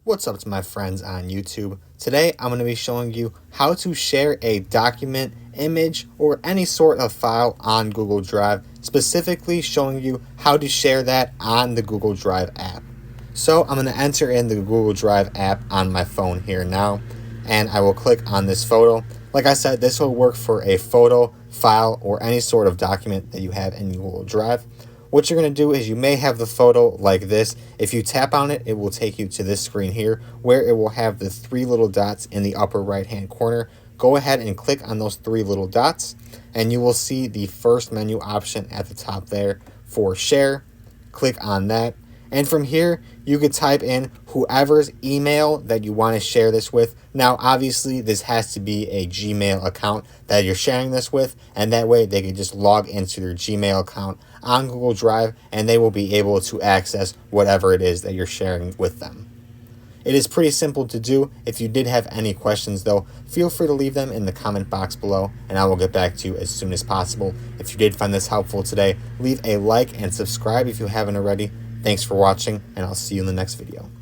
What's up to my friends on YouTube? Today I'm going to be showing you how to share a document, image, or any sort of file on Google Drive, specifically showing you how to share that on the Google Drive app. So I'm going to enter in the Google Drive app on my phone here now, and I will click on this photo. Like I said, this will work for a photo, file, or any sort of document that you have in Google Drive. What you're going to do is you may have the photo like this. If you tap on it, it will take you to this screen here where it will have the three little dots in the upper right hand corner. Go ahead and click on those three little dots and you will see the first menu option at the top there for share. Click on that. And from here, you could type in whoever's email that you want to share this with. Now, obviously, this has to be a Gmail account that you're sharing this with, and that way they can just log into their Gmail account on Google Drive, and they will be able to access whatever it is that you're sharing with them. It is pretty simple to do. If you did have any questions, though, feel free to leave them in the comment box below, and I will get back to you as soon as possible. If you did find this helpful today, leave a like and subscribe if you haven't already. Thanks for watching, and I'll see you in the next video.